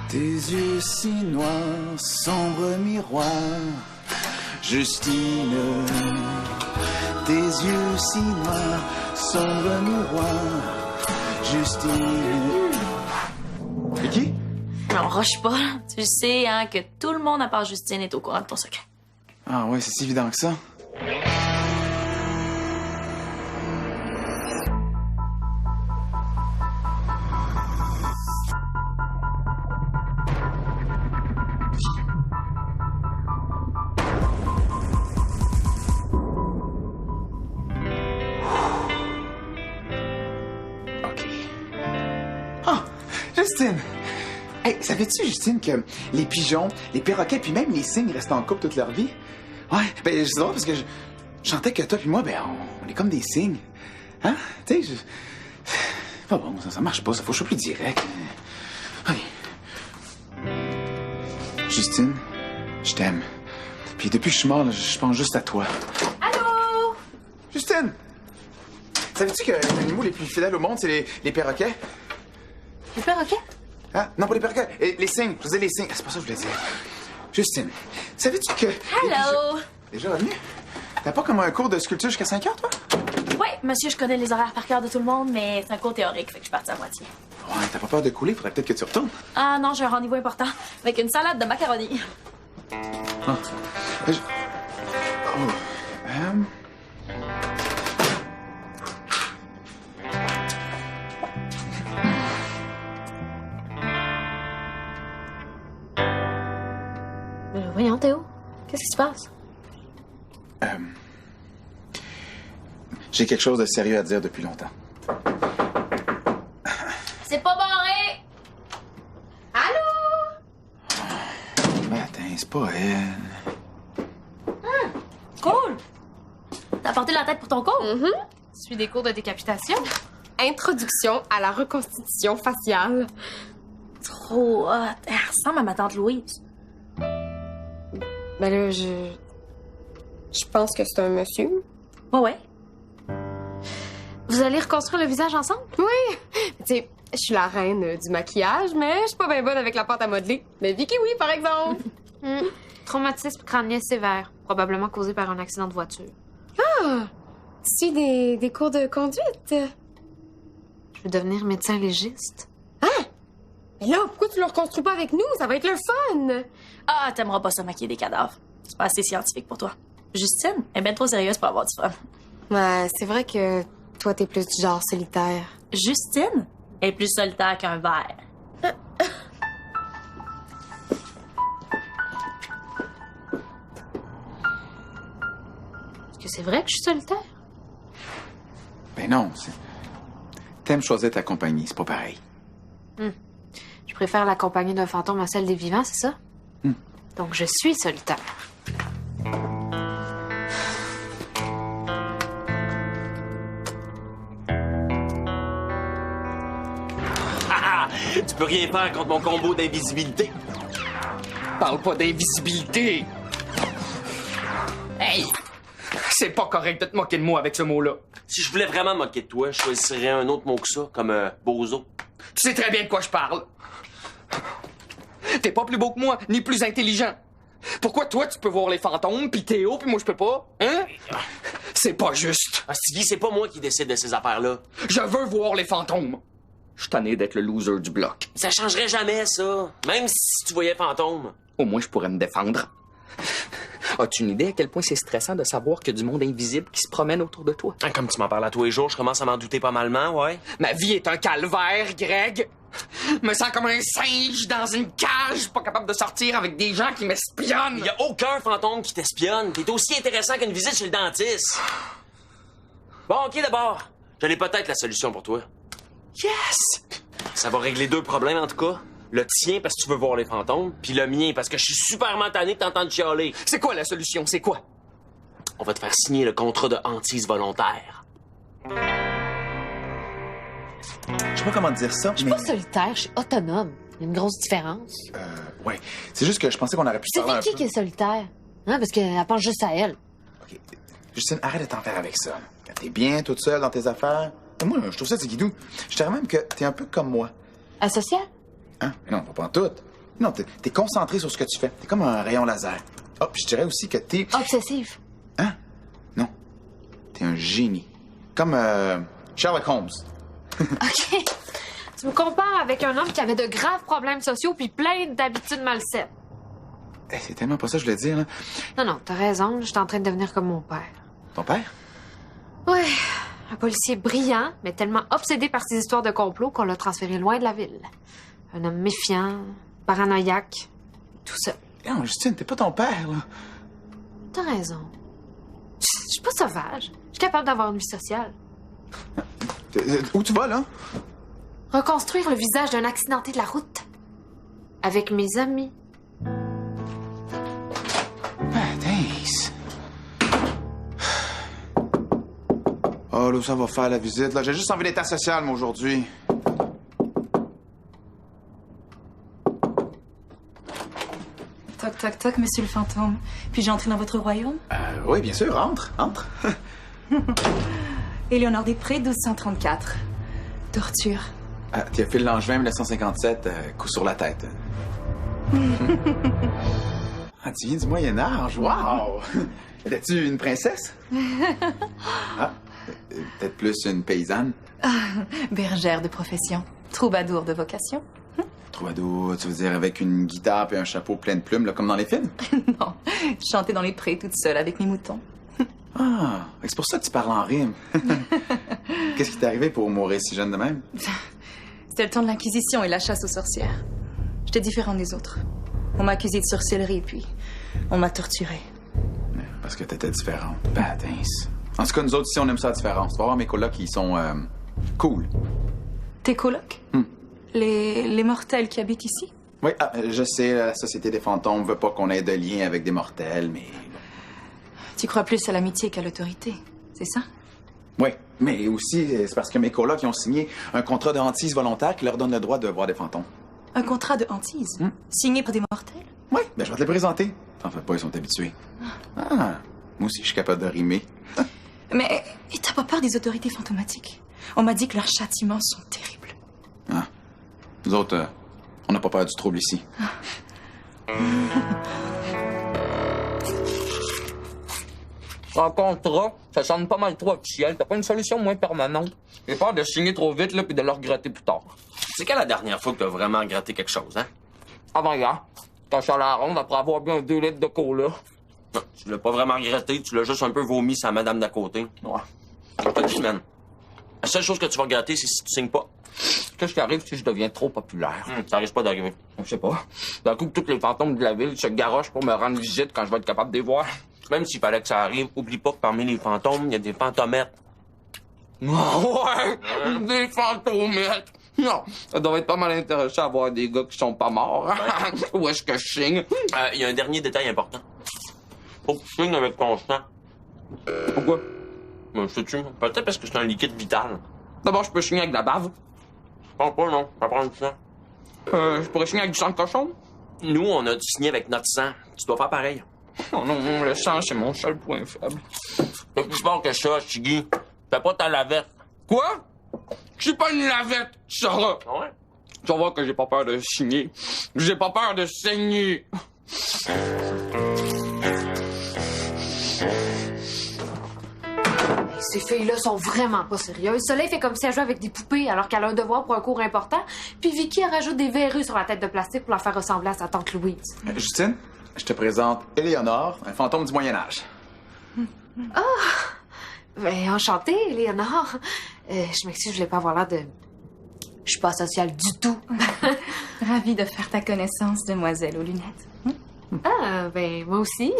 Tes yeux si noirs, sombre miroir, Justine. Tes yeux si noirs, sombre miroir, Justine. Vicky? Non, roche pas. Tu sais, hein, que tout le monde à part Justine est au courant de ton secret. Ah ouais, c'est si évident que ça. Justine! Hey, savais-tu, Justine, que les pigeons, les perroquets, puis même les cygnes restent en couple toute leur vie? Ouais, ben, c'est drôle parce que je chantais que toi puis moi, ben, on est comme des cygnes. Hein? Tu sais, pas bon, ça marche pas, ça faut que je sois plus direct. Oui. Justine, je t'aime. Puis depuis que je suis mort, là, je pense juste à toi. Allô? Justine! Savais-tu que les animaux les plus fidèles au monde, c'est les perroquets? Les perroquets? Ah, non, pas les perroquets. Les cygnes. Je disais les cygnes. C'est pas ça que je voulais dire. Justine, savais-tu que... Allô? Déjà revenu? T'as pas comme un cours de sculpture jusqu'à 5 heures, toi? Oui, monsieur, je connais les horaires par cœur de tout le monde, mais c'est un cours théorique, fait que je suis partie à moitié. Ouais, t'as pas peur de couler? Faudrait peut-être que tu retournes. Ah non, j'ai un rendez-vous important, avec une salade de macaroni. Ah. Oh. Voyons, Théo, qu'est-ce qui se passe? J'ai quelque chose de sérieux à te dire depuis longtemps. C'est pas barré! Allô? Ben, attends, c'est pas elle. Cool! T'as porté la tête pour ton cours? Tu suis des cours de décapitation. Introduction à la reconstitution faciale. Trop hot. Elle ressemble à ma tante Louise. Ben là, je pense que c'est un monsieur. Ouais. Vous allez reconstruire le visage ensemble? Oui! Tu sais, je suis la reine du maquillage, mais je suis pas bien bonne avec la pâte à modeler. Mais Vicky, oui, par exemple. Traumatisme crânien sévère, probablement causé par un accident de voiture. Ah! Tu suis des cours de conduite? Je veux devenir médecin légiste. Mais là, pourquoi tu le reconstruis pas avec nous? Ça va être le fun! Ah, t'aimeras pas ça maquiller des cadavres. C'est pas assez scientifique pour toi. Justine est bien trop sérieuse pour avoir du fun. Ouais, c'est vrai que toi, t'es plus du genre solitaire. Justine est plus solitaire qu'un verre. Est-ce que c'est vrai que je suis solitaire? Ben non, t'aimes choisir ta compagnie, c'est pas pareil. Je préfère la compagnie d'un fantôme à celle des vivants, c'est ça? Donc je suis solitaire. Tu peux rien faire contre mon combo d'invisibilité. Parle pas d'invisibilité! Hey! C'est pas correct de te moquer de moi avec ce mot-là. Si je voulais vraiment me moquer de toi, je choisirais un autre mot que ça, comme bozo. Tu sais très bien de quoi je parle. T'es pas plus beau que moi, ni plus intelligent. Pourquoi toi, tu peux voir les fantômes, puis Théo, puis moi, je peux pas? Hein? C'est pas juste. Ah, Stevie, c'est pas moi qui décide de ces affaires-là. Je veux voir les fantômes. Je suis tanné d'être le loser du bloc. Ça changerait jamais, ça. Même si tu voyais fantôme. Au moins, je pourrais me défendre. As-tu une idée à quel point c'est stressant de savoir qu'il y a du monde invisible qui se promène autour de toi? Ah, comme tu m'en parles à tous les jours, je commence à m'en douter pas malement, ouais. Ma vie est un calvaire, Greg. Me sens comme un singe dans une cage, pas capable de sortir avec des gens qui m'espionnent. Y a aucun fantôme qui t'espionne. T'es aussi intéressant qu'une visite chez le dentiste. Bon, OK, d'abord. J'en ai peut-être la solution pour toi. Yes! Ça va régler deux problèmes, en tout cas. Le tien, parce que tu veux voir les fantômes, puis le mien, parce que je suis super tanné de t'entendre chialer. C'est quoi la solution? C'est quoi? On va te faire signer le contrat de hantise volontaire. Je sais pas comment te dire ça, Je suis mais... pas solitaire, je suis autonome. Il y a une grosse différence. Ouais. C'est juste que je pensais qu'on aurait pu C'est parler un Vicky peu. qui est solitaire. Hein, parce qu'elle pense juste à elle. OK. Justine, arrête de t'en faire avec ça. T'es bien toute seule dans tes affaires. Moi, je trouve ça, c'est guidou. Je dirais même que t'es un peu comme moi. Asocial? Hein? Mais non, pas en tout. Non, t'es concentré sur ce que tu fais. T'es comme un rayon laser. Ah, puis je dirais aussi que t'es... Obsessive. Hein? Non. T'es un génie. Comme Sherlock Holmes. OK. Tu me compares avec un homme qui avait de graves problèmes sociaux puis plein d'habitudes malsaines. Hey, c'est tellement pas ça que je voulais dire, là. Non, t'as raison. Je suis en train de devenir comme mon père. Ton père? Ouais. Un policier brillant, mais tellement obsédé par ses histoires de complot qu'on l'a transféré loin de la ville. Un homme méfiant, paranoïaque, tout ça. Non, Justine, t'es pas ton père, là. T'as raison. Je suis pas sauvage. Je suis capable d'avoir une vie sociale. Où tu vas, là? Reconstruire le visage d'un accidenté de la route. Avec mes amis. Ah, thanks. Oh, là, ça va faire la visite, là. J'ai juste envie d'être asocial, moi, aujourd'hui. Toc, toc, toc, monsieur le fantôme. Puis-je entrer dans votre royaume? Oui, bien sûr, entre. Éléonore Després, 1234. Torture. Théophile Langevin, 1957, coup sur la tête. Ah, tu viens du Moyen-Âge, wow! Étais-tu une princesse? Ah, peut-être plus une paysanne? Bergère de profession. Troubadour de vocation. Troubadour, tu veux dire avec une guitare et un chapeau plein de plumes, là, comme dans les films? Non, chanter dans les prés toute seule avec mes moutons. Ah, c'est pour ça que tu parles en rime. Qu'est-ce qui t'est arrivé pour mourir si jeune de même? C'était le temps de l'Inquisition et la chasse aux sorcières. J'étais différente des autres. On m'a accusée de sorcellerie, puis on m'a torturée. Parce que t'étais différente. Badass. En tout cas, nous autres ici, on aime ça la différence. Tu vas voir mes colocs, ils sont cool. Tes colocs? Les mortels qui habitent ici? Oui, je sais, la Société des fantômes veut pas qu'on ait de lien avec des mortels, mais... Tu crois plus à l'amitié qu'à l'autorité, c'est ça? Oui, mais aussi, c'est parce que mes colocs, ils ont signé un contrat de hantise volontaire qui leur donne le droit de voir des fantômes. Un contrat de hantise? Signé par des mortels? Oui, ben je vais te les présenter. T'en fais pas, ils sont habitués. Ah, moi aussi, je suis capable de rimer. Mais t'as pas peur des autorités fantomatiques? On m'a dit que leurs châtiments sont terribles. Ah, nous autres, on n'a pas peur du trouble ici. Un contrat, ça sonne pas mal trop officiel. T'as pas une solution moins permanente? J'ai peur de signer trop vite, là, puis de le regretter plus tard. C'est quand la dernière fois que t'as vraiment regretté quelque chose, hein? Avant hier, quand je suis allé à la ronde après avoir bu un 2 litres de cola. Non, tu l'as pas vraiment regretté, tu l'as juste un peu vomi sur la madame d'à côté. Ouais. Je te dis, man. La seule chose que tu vas regretter, c'est si tu signes pas. Qu'est-ce qui arrive si je deviens trop populaire? Ça risque pas d'arriver. Je sais pas. D'un coup, tous les fantômes de la ville se garochent pour me rendre visite quand je vais être capable de les voir. Même s'il fallait que ça arrive, oublie pas que parmi les fantômes, il y a des fantomettes. Ouais! Des fantomettes! Non, ça doit être pas mal intéressant à voir des gars qui sont pas morts. Où est-ce que je signe? Il y a un dernier détail important. Faut que tu signes avec ton sang. Pourquoi? Ben, sais-tu? Peut-être parce que c'est un liquide vital. D'abord, je peux signer avec de la bave. Je pense pas, non. Ça prend du sang. Je pourrais signer avec du sang de cochon? Nous, on a dû signer avec notre sang. Tu dois faire pareil. Oh non, le sang, c'est mon seul point faible. T'es plus fort que ça, Chiggy. Fais pas ta lavette. Quoi? Je suis pas une lavette, tu sauras. Ah ouais? Tu vas voir que j'ai pas peur de signer. J'ai pas peur de saigner. Ces filles-là sont vraiment pas sérieuses. Soleil fait comme si elle jouait avec des poupées alors qu'elle a un devoir pour un cours important. Puis Vicky, elle rajoute des verrues sur la tête de plastique pour la faire ressembler à sa tante Louise. Justine, je te présente Éléonore, un fantôme du Moyen-Âge. Ben, enchantée, Léonore. Je m'excuse, je voulais pas avoir l'air de... Je suis pas sociale du tout. Ravie de faire ta connaissance, demoiselle aux lunettes. Ah, ben, moi aussi.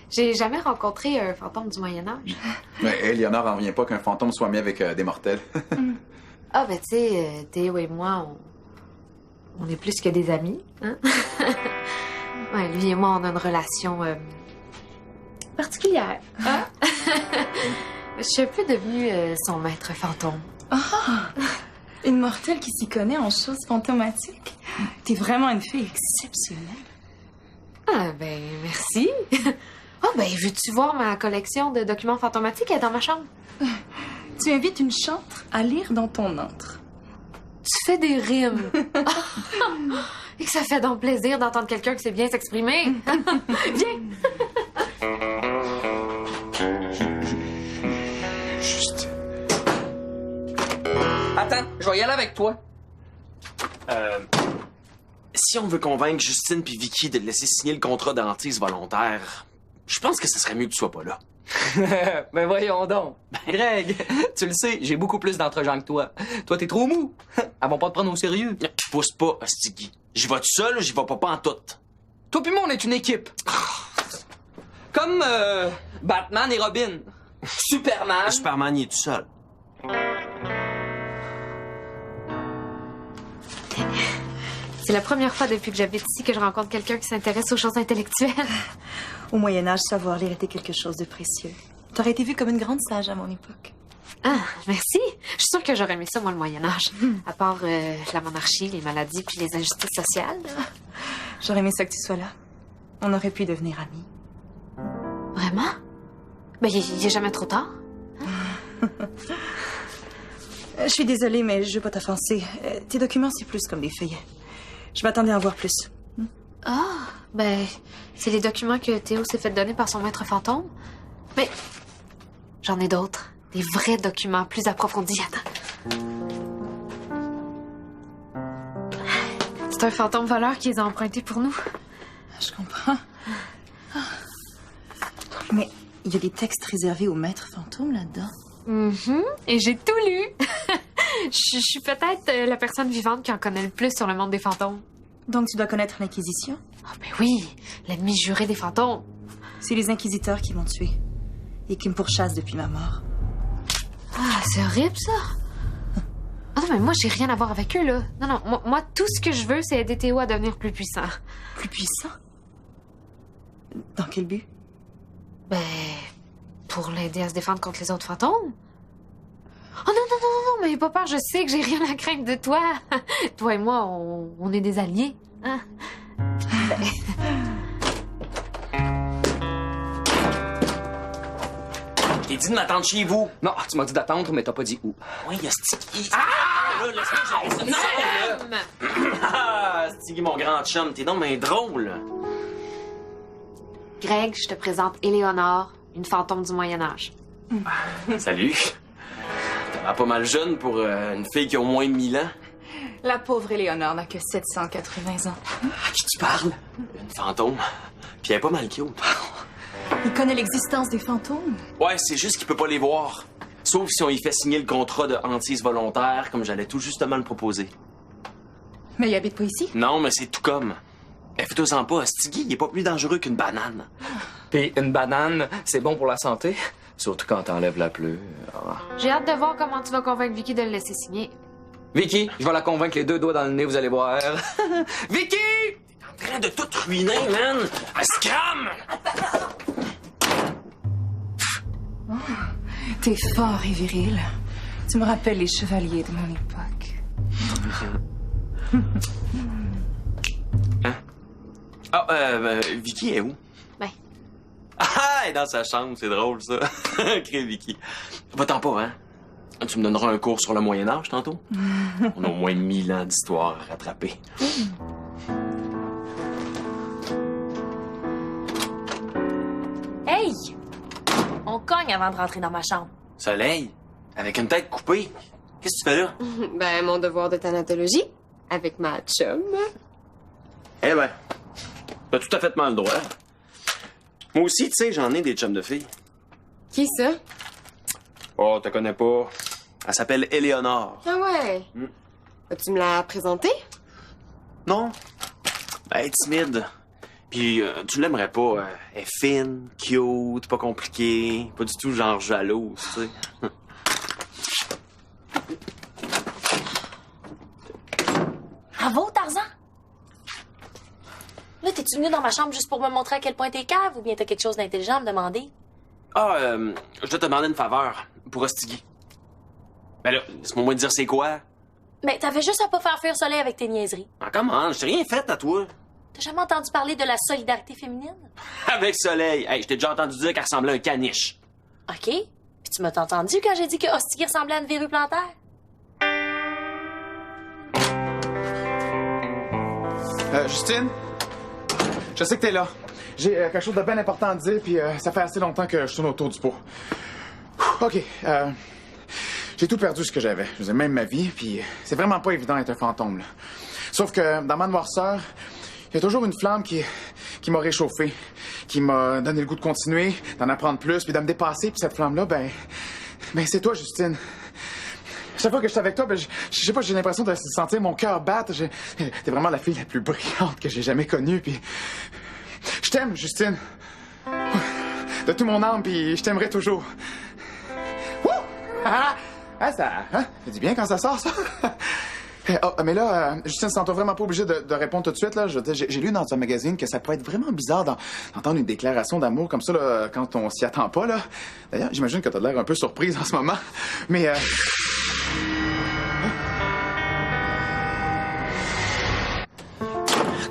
J'ai jamais rencontré un fantôme du Moyen-Âge. Mais Éléonore en revient pas qu'un fantôme soit mis avec des mortels. Ah, ben, tu sais, Théo et moi, on est plus que des amis, hein? Ouais, lui et moi, on a une relation particulière. Hein? Je suis un peu devenue son maître fantôme. Une mortelle qui s'y connaît en choses fantomatiques. T'es vraiment une fille exceptionnelle. Ah, ben, merci. Ah, ben, veux-tu voir ma collection de documents fantomatiques? Elle est dans ma chambre. Tu invites une chantre à lire dans ton antre. Tu fais des rimes. Et que ça fait donc plaisir d'entendre quelqu'un qui sait bien s'exprimer. Viens! Juste... Attends, je vais y aller avec toi. Si on veut convaincre Justine puis Vicky de laisser signer le contrat d'hantise volontaire, je pense que ce serait mieux que tu sois pas là. Ben voyons donc. Greg, tu le sais, j'ai beaucoup plus d'entre-gens que toi. Toi, t'es trop mou. Elles vont pas te prendre au sérieux. Pousse pas, Hostigui. J'y vais tout seul ou j'y vais pas en tout? Toi pis moi, on est une équipe. Comme Batman et Robin. Superman. Superman, il est tout seul. C'est la première fois depuis que j'habite ici que je rencontre quelqu'un qui s'intéresse aux choses intellectuelles. Au Moyen-Âge, savoir lire était quelque chose de précieux. T'aurais été vue comme une grande sage à mon époque. Ah, merci. Je suis sûre que j'aurais aimé ça, moi, le Moyen-Âge. À part la monarchie, les maladies puis les injustices sociales. Là. J'aurais aimé ça que tu sois là. On aurait pu devenir amis. Vraiment? Ben, il est jamais trop tard. Je suis désolée, mais je veux pas t'offenser. Tes documents, c'est plus comme des feuillets. Je m'attendais à en voir plus. Ah, ben, c'est les documents que Théo s'est fait donner par son maître fantôme. Mais j'en ai d'autres. Des vrais documents plus approfondis. Attends. C'est un fantôme voleur qui les a empruntés pour nous. Je comprends. Mais il y a des textes réservés aux maîtres fantômes là-dedans. Et j'ai tout lu. Je suis peut-être la personne vivante qui en connaît le plus sur le monde des fantômes. Donc tu dois connaître l'Inquisition? Ah ben oui, l'ennemi juré des fantômes. C'est les inquisiteurs qui m'ont tué et qui me pourchassent depuis ma mort. Ah, c'est horrible, ça. Ah non, mais moi, j'ai rien à voir avec eux, là. Non, moi, tout ce que je veux, c'est aider Théo à devenir plus puissant. Plus puissant? Dans quel but? Ben, pour l'aider à se défendre contre les autres fantômes. Oh non, mais pas peur, je sais que j'ai rien à craindre de toi. Toi et moi, on est des alliés. Hein? Je t'ai dit de m'attendre chez vous. Non, tu m'as dit d'attendre, mais t'as pas dit où. Oui, Hostigui. Ah! Là, laisse-moi gérer ça. Non! Ah, Hostigui, mon grand chum, t'es donc bien drôle. Greg, je te présente Éléonore, une fantôme du Moyen-Âge. Salut. T'as l'air pas mal jeune pour une fille qui a au moins 1000 ans. La pauvre Éléonore n'a que 780 ans. À qui tu parles? Une fantôme. Puis elle est pas mal cute. Il connaît l'existence des fantômes? Ouais, c'est juste qu'il peut pas les voir. Sauf si on y fait signer le contrat de hantise volontaire, comme j'allais tout justement le proposer. Mais il habite pas ici? Non, mais c'est tout comme. Fais-toi-en pas, Hostigui, il est pas plus dangereux qu'une banane. Puis une banane, c'est bon pour la santé. Surtout quand t'enlèves la pleure. J'ai hâte de voir comment tu vas convaincre Vicky de le laisser signer. Vicky, je vais la convaincre les deux doigts dans le nez, vous allez voir. Vicky! T'es en train de tout ruiner, man! Scram! T'es fort et viril. Tu me rappelles les chevaliers de mon époque. Vicky est où? Ben. Ah, elle est dans sa chambre, c'est drôle, ça. Crée Vicky. Va-t'en pas, hein? Tu me donneras un cours sur le Moyen-Âge, tantôt? On a au moins 1000 ans d'histoire à rattraper. Hey! On cogne avant de rentrer dans ma chambre. Soleil, avec une tête coupée. Qu'est-ce que tu fais là? Ben, mon devoir de thanatologie avec ma chum. Eh ben, t'as tout à fait le droit. Moi aussi, tu sais, j'en ai des chums de filles. Qui ça? Oh, te connais pas. Elle s'appelle Éléonore. Ah ouais. Vas-tu me la présenter? Non? Elle est timide. Puis, tu l'aimerais pas. Elle est fine, cute, pas compliquée, pas du tout genre jalouse, tu sais. Bravo, Tarzan! Là, t'es-tu venu dans ma chambre juste pour me montrer à quel point t'es cave ou bien t'as quelque chose d'intelligent à me demander? Ah, je dois te demander une faveur pour Hostigui. Ben là, laisse-moi au moins te dire c'est quoi. Mais t'avais juste à pas faire fuir Soleil avec tes niaiseries. Ah, comment? Je t'ai rien fait à toi. T'as jamais entendu parler de la solidarité féminine? Avec Soleil. Hey, je t'ai déjà entendu dire qu'elle ressemblait à un caniche. OK. Puis tu m'as entendu quand j'ai dit que Hostigui ressemblait à une verrue plantaire? Justine? Je sais que t'es là. J'ai quelque chose de bien important à te dire, puis ça fait assez longtemps que je tourne autour du pot. OK. J'ai tout perdu ce que j'avais. Je veux dire, même ma vie, puis c'est vraiment pas évident d'être un fantôme, là. Sauf que dans ma noirceur, il y a toujours une flamme qui m'a réchauffé, qui m'a donné le goût de continuer, d'en apprendre plus, puis de me dépasser. Puis cette flamme-là, ben c'est toi, Justine. Chaque fois que je suis avec toi, je sais pas, j'ai l'impression de sentir mon cœur battre. T'es vraiment la fille la plus brillante que j'ai jamais connue, puis je t'aime, Justine. De tout mon âme, puis je t'aimerai toujours. Wouh! Ça fait du bien quand ça sort, ça. Mais là, Justine, tu t'es vraiment pas obligé de répondre tout de suite, là. J'ai lu dans un magazine que ça peut être vraiment bizarre d'entendre une déclaration d'amour comme ça, là, quand on s'y attend pas, là. D'ailleurs, j'imagine que t'as l'air un peu surprise en ce moment. Mais,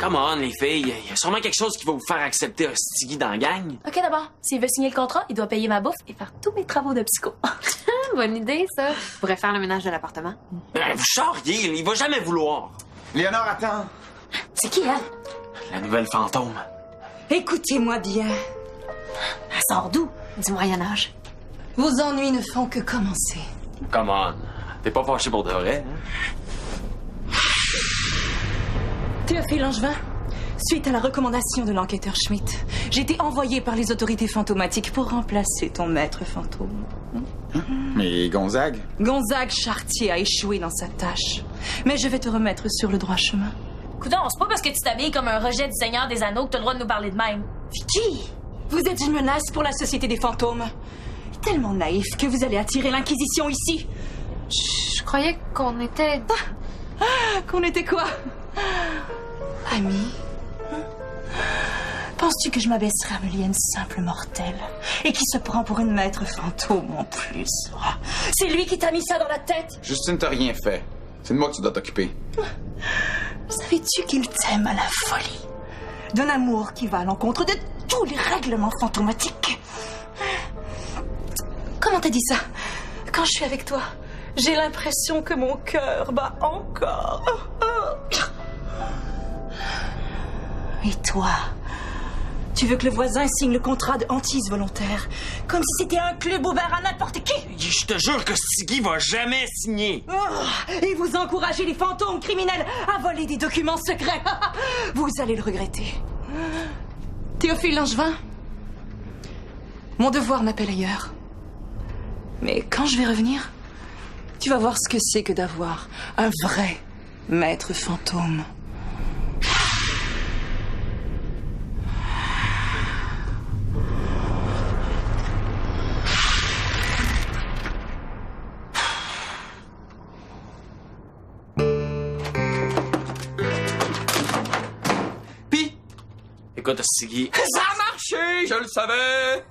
Come on, les filles. Il y a sûrement quelque chose qui va vous faire accepter un Stiggy dans la gang. OK, d'abord, s'il veut signer le contrat, il doit payer ma bouffe et faire tous mes travaux de psycho. Bonne idée, ça. Je pourrais faire le ménage de l'appartement. Vous charriez, il va jamais vouloir. Léonore, attends. C'est qui, elle? La nouvelle fantôme. Écoutez-moi bien. Elle sort d'où? Du Moyen-Âge. Vos ennuis ne font que commencer. Come on. T'es pas fâché pour de vrai, hein? Théophile Langevin, suite à la recommandation de l'enquêteur Schmidt, j'ai été envoyé par les autorités fantomatiques pour remplacer ton maître fantôme. Mais Gonzague? Gonzague Chartier a échoué dans sa tâche. Mais je vais te remettre sur le droit chemin. Coudon, c'est pas parce que tu t'habilles comme un rejet du Seigneur des Anneaux que t'as le droit de nous parler de même. Vicky, vous êtes une menace pour la société des fantômes. Tellement naïf que vous allez attirer l'Inquisition ici. Je croyais qu'on était... Qu'on était quoi? Amis? Penses-tu que je m'abaisserais à me lier à une simple mortelle et qui se prend pour une maître fantôme en plus? C'est lui qui t'a mis ça dans la tête? Justine, t'as rien fait. C'est de moi que tu dois t'occuper. Savais-tu qu'il t'aime à la folie? D'un amour qui va à l'encontre de tous les règlements fantomatiques. Comment t'as dit ça? Quand je suis avec toi, j'ai l'impression que mon cœur bat encore. Et toi, tu veux que le voisin signe le contrat de hantise volontaire, comme si c'était un club ouvert à n'importe qui? Je te jure que Stiggy va jamais signer. Et vous encouragez les fantômes criminels à voler des documents secrets. Vous allez le regretter. Théophile Langevin, mon devoir m'appelle ailleurs. Mais quand je vais revenir, tu vas voir ce que c'est que d'avoir un vrai maître fantôme. Pis, écoute, Stiggy. Ça a marché, je le savais!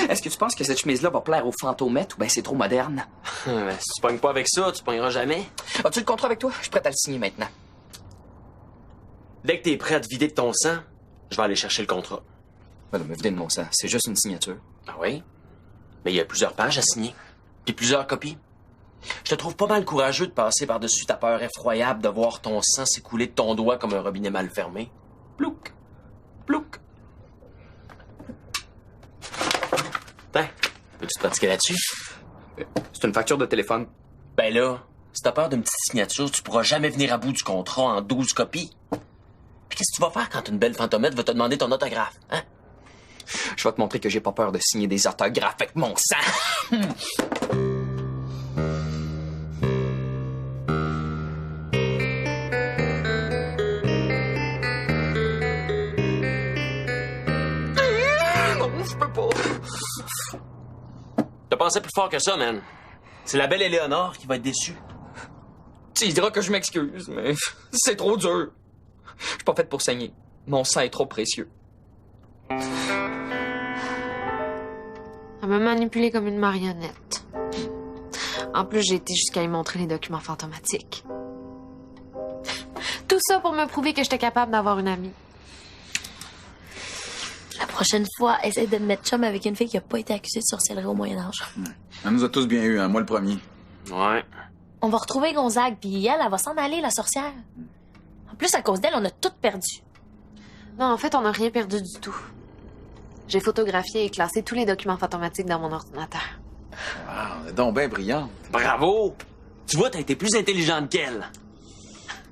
Est-ce que tu penses que cette chemise-là va plaire aux fantômettes ou bien c'est trop moderne? Si tu pognes pas avec ça, tu pogneras jamais. As-tu le contrat avec toi? Je suis prêt à le signer maintenant. Dès que t'es prêt à te vider de ton sang, je vais aller chercher le contrat. Ben, me vider de mon sang, c'est juste une signature. Ah oui? Mais il y a plusieurs pages à signer. Puis plusieurs copies. Je te trouve pas mal courageux de passer par-dessus ta peur effroyable de voir ton sang s'écouler de ton doigt comme un robinet mal fermé. Plouc! Plouc! Tiens, peux-tu te pratiquer là-dessus? C'est une facture de téléphone. Ben là, si t'as peur d'une petite signature, tu pourras jamais venir à bout du contrat en 12 copies. Puis qu'est-ce que tu vas faire quand une belle fantomette va te demander ton autographe, hein? Je vais te montrer que j'ai pas peur de signer des autographes avec mon sang. Non, je peux pas. T'as pensé plus fort que ça, man. C'est la belle Éléonore qui va être déçue. Tu lui diras que je m'excuse, mais c'est trop dur. Je suis pas faite pour saigner. Mon sang est trop précieux. Elle m'a manipulée comme une marionnette. En plus, j'ai été jusqu'à lui montrer les documents fantomatiques. Tout ça pour me prouver que j'étais capable d'avoir une amie. La prochaine fois, essaye de me mettre chum avec une fille qui a pas été accusée de sorcellerie au Moyen-Âge. Elle nous a tous bien eu, hein, moi le premier. Ouais. On va retrouver Gonzague, puis elle va s'en aller, la sorcière. En plus, à cause d'elle, on a tout perdu. Non, en fait, on n'a rien perdu du tout. J'ai photographié et classé tous les documents fantomatiques dans mon ordinateur. Wow, c'est donc bien brillant. Bravo! Tu vois, t'as été plus intelligente qu'elle.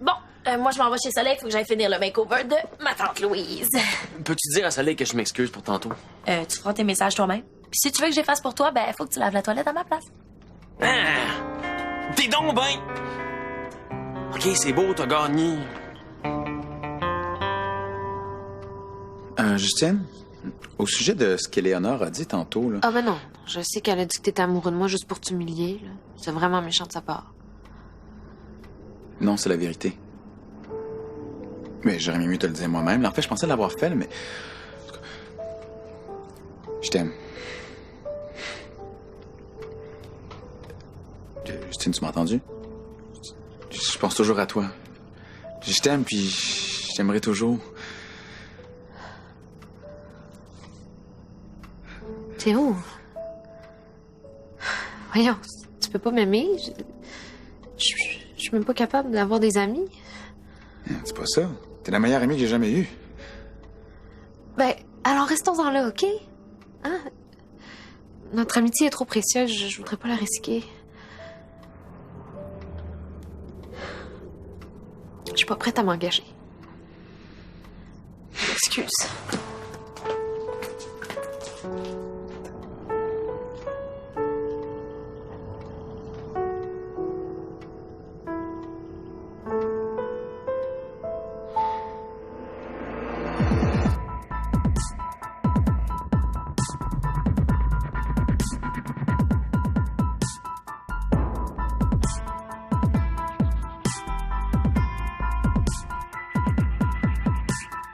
Bon, moi, je m'en vais chez Soleil. Il faut que j'aille finir le makeover de ma tante Louise. Peux-tu dire à Soleil que je m'excuse pour tantôt? Tu feras tes messages toi-même. Puis si tu veux que je les fasse pour toi, ben, faut que tu laves la toilette à ma place. Ah! T'es donc ben! OK, c'est beau, t'as gagné. Justine, au sujet de ce qu'Éléonore a dit tantôt, là. Ah ben non, je sais qu'elle a dit que t'étais amoureux de moi juste pour t'humilier. Là. C'est vraiment méchant de sa part. Non, c'est la vérité. Mais j'aurais mieux te le dire moi-même. En fait, je pensais l'avoir fait, mais... Je t'aime. Justine, tu m'as entendu? Je pense toujours à toi. Je t'aime, puis je t'aimerai toujours. Théo. Voyons, tu peux pas m'aimer? Je suis même pas capable d'avoir des amis. C'est pas ça. T'es la meilleure amie que j'ai jamais eue. Ben, alors restons-en là, OK? Hein? Notre amitié est trop précieuse, je voudrais pas la risquer. Je suis pas prête à m'engager. Excuse.